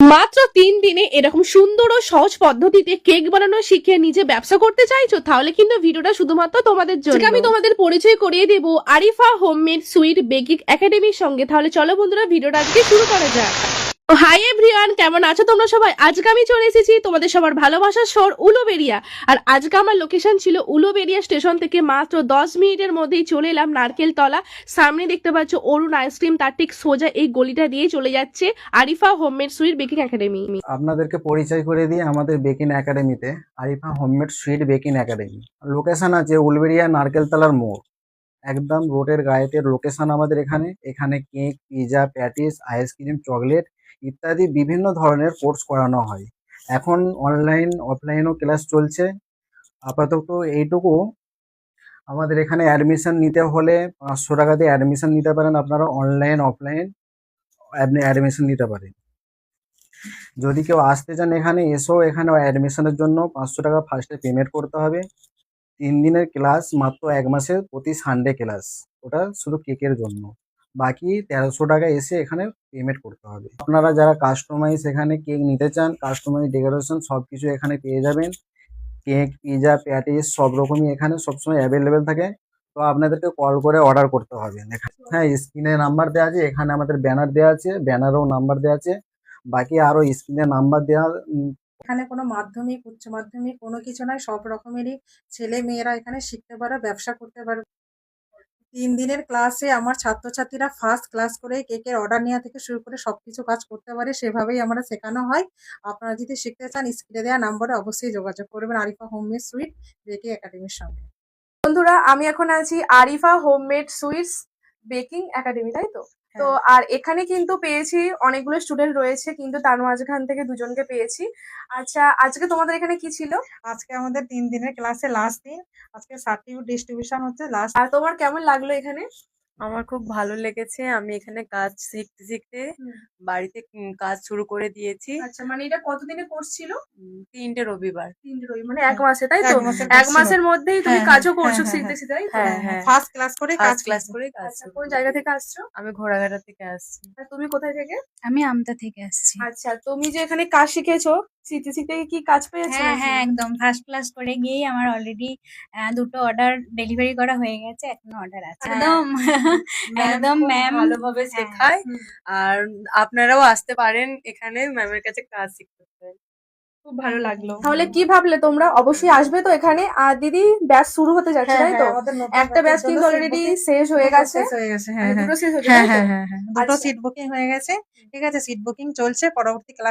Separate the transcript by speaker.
Speaker 1: মাত্র 3 দিনে এরকম সুন্দর ও সহজ পদ্ধতিতে কেক বানানো শিখে নিজে ব্যবসা করতে চাইছো, তাহলে কিন্তু ভিডিওটা শুধুমাত্র তোমাদের জন্য। আজকে আমি তোমাদের পরিচয় করিয়ে দেব আরিফা হোমমেড সুইট বেকিং একাডেমির সঙ্গে। তাহলে চলো বন্ধুরা, ভিডিওটা আজকে শুরু করা যাক। হাই এভরিওয়ান, কেমন আছো তোমরা সবাই? আজকে আমি চলে এসেছি তোমাদের সবার ভালোবাসার শহর উলুবেড়িয়া। আর আজকে আমার লোকেশন ছিল উলুবেড়িয়া স্টেশন থেকে মাত্র 10 মিনিটের মধ্যেই চলে এলাম নারকেল তলা। সামনে দেখতে পাচ্ছ অরুণ আইসক্রিম, তার ঠিক সোজা এই গলিটা দিয়ে চলে যাচ্ছে Arifa homemade sweet baking academy.
Speaker 2: আপনাদেরকে পরিচয় করে দিই আমাদের বেকিং একাডেমিতে। Arifa homemade sweet baking academy location আছে উলবেড়িয়া নারকেলতলার মোড়, একদম রোডের গায়েতে লোকেশন আমাদের এখানে। এখানে cake, pizza, patties, ice cream, chocolate ইত্যাদি বিভিন্ন ধরনের কোর্স করানো হয়। এখন অনলাইন অফলাইনও ক্লাস চলছে। আপাতত এইটুকু, আমাদের এখানে অ্যাডমিশন নিতে হলে 500 টাকা দিয়ে অ্যাডমিশন নিতে পারেন। আপনারা অনলাইন অফলাইন আপনি অ্যাডমিশন নিতে পারেন। যদি কেউ আসতে চান এখানে এসেও এখানে অ্যাডমিশনের জন্য 500 টাকা ফার্স্টে পেমেন্ট করতে হবে। 3 দিনের ক্লাস, মাত্র 1 মাসের প্রতি সানডে ক্লাস, ওটা শুধু কেকের জন্য। বাকি 1300 টাকা এসে এখানে পেমেন্ট করতে হবে। আপনারা যারা কাস্টমাইজ এখানে কেক নিতে চান, কাস্টমাইজ ডেকোরেশন সব কিছু এখানে পেয়ে যাবেন। কেক, পিজা, প্যাটিস সব রকমই এখানে সবসময় অ্যাভেলেবেল থাকে। তো আপনাদেরকে কল করে অর্ডার করতে হবে। হ্যাঁ, স্ক্রিনে নাম্বার দেওয়া আছে, এখানে আমাদের ব্যানার দেওয়া আছে, ব্যানারেও নাম্বার দেওয়া আছে। বাকি আরো স্ক্রিনে নাম্বার দেওয়া।
Speaker 3: এখানে কোনো মাধ্যমিক, উচ্চ মাধ্যমিক কোনো কিছু নাই, সব রকমেরই ছেলে মেয়েরা এখানে শিখতে পারে, ব্যবসা করতে পারে। 3 দিনের ক্লাসে আমার ছাত্রছাত্রীরা ফার্স্ট ক্লাস করে কেকের অর্ডার নেওয়া থেকে শুরু করে সবকিছু কাজ করতে পারে, সেভাবেই আমরা শেখানো হয়। আপনারা যদি শিখতে চান স্ক্রিনে দেওয়া নম্বরে অবশ্যই যোগাযোগ করবেন আরিফা হোমমেড সুইট বেকিং একাডেমির সঙ্গে।
Speaker 1: বন্ধুরা, আমি এখন আছি Arifa homemade sweets baking academy, তাই তো? তো আর এখানে কিন্তু পেয়েছি অনেকগুলো স্টুডেন্ট রয়েছে, কিন্তু তার মাঝখান থেকে দুজনকে পেয়েছি। আচ্ছা, আজকে তোমাদের এখানে কি ছিল?
Speaker 3: আজকে আমাদের 3 দিনের ক্লাসে লাস্ট দিন, আজকে সার্টিফিকেট ডিস্ট্রিবিউশন হচ্ছে লাস্ট।
Speaker 1: আর তোমার কেমন লাগলো এখানে?
Speaker 4: আমার খুব ভালো লেগেছে। আমি এখানে কাজ শিখতে শিখতে বাড়িতে কাজ শুরু করে দিয়েছি।
Speaker 1: আচ্ছা, মানে এটা কতদিনের কোর্স ছিল?
Speaker 4: 3টে রবিবার।
Speaker 1: 3 রবি, মানে 1 মাসে, তাই তো?
Speaker 3: এক মাসের
Speaker 1: 1
Speaker 3: course
Speaker 1: মাসের মধ্যেই তুমি
Speaker 3: হ্যাঁ,
Speaker 1: কাজও
Speaker 3: হ্যাঁ,
Speaker 1: করছো,
Speaker 3: হ্যাঁ,
Speaker 1: শিখতেছি, তাই তো?
Speaker 4: হ্যাঁ হ্যাঁ,
Speaker 3: ফার্স্ট ক্লাস করে কাজ
Speaker 4: ফার্স্ট ক্লাস
Speaker 3: শিখবো।
Speaker 4: করে কাজ
Speaker 1: আচ্ছা,
Speaker 4: শুরু
Speaker 1: কোন
Speaker 4: করি।
Speaker 1: জায়গা থেকে আসছো?
Speaker 4: আমি ঘোড়াঘাটা থেকে আসছি।
Speaker 1: আর তুমি কোথায় থেকে?
Speaker 5: আমি আমতা থেকে আসছি।
Speaker 1: আচ্ছা, তুমি যে এখানে কাজ শিখেছো, শিখতে শিখতে কি কাজ পেয়েছো
Speaker 5: হ্যাঁ
Speaker 1: নাকি?
Speaker 5: হ্যাঁ, একদম ফার্স্ট ক্লাস করে গিয়েই আমার অলরেডি 2টো অর্ডার ডেলিভারি করা হয়ে গেছে, এখনো অর্ডার আছে। একদম একদম
Speaker 4: খুব
Speaker 5: ম্যাম
Speaker 4: ভালোভাবে শেখায়। আর আপনারাও আসতে পারেন এখানে, ম্যামের কাছে কাজ শিখতে পারেন।
Speaker 1: খুব ভালো লাগলো। তাহলে কি ভাবলে তোমরা? অবশ্যই আসবে তো এখানে। আর দিদি, ব্যাচ শুরু হতে যাচ্ছে,
Speaker 3: হ্যাঁ,
Speaker 1: তাই তো?
Speaker 3: হ্যাঁ, আমাদের নতুন
Speaker 1: একটা ব্যাচ কিন্তু
Speaker 3: জন্য
Speaker 1: অলরেডি
Speaker 3: seat booking
Speaker 1: শেষ হয়ে গেছে।
Speaker 3: শেষ হয়ে গেছে, হ্যাঁ
Speaker 1: মানে
Speaker 3: হ্যাঁ
Speaker 1: দুটো শেষ হয়েছে,
Speaker 3: হ্যাঁ
Speaker 1: তাই তো?
Speaker 3: হ্যাঁ হ্যাঁ হ্যাঁ, দুটো
Speaker 1: আচ্ছা।
Speaker 3: সিট বুকিং হয়ে গেছে। ঠিক আছে, সিট বুকিং চলছে, পরবর্তী ক্লাস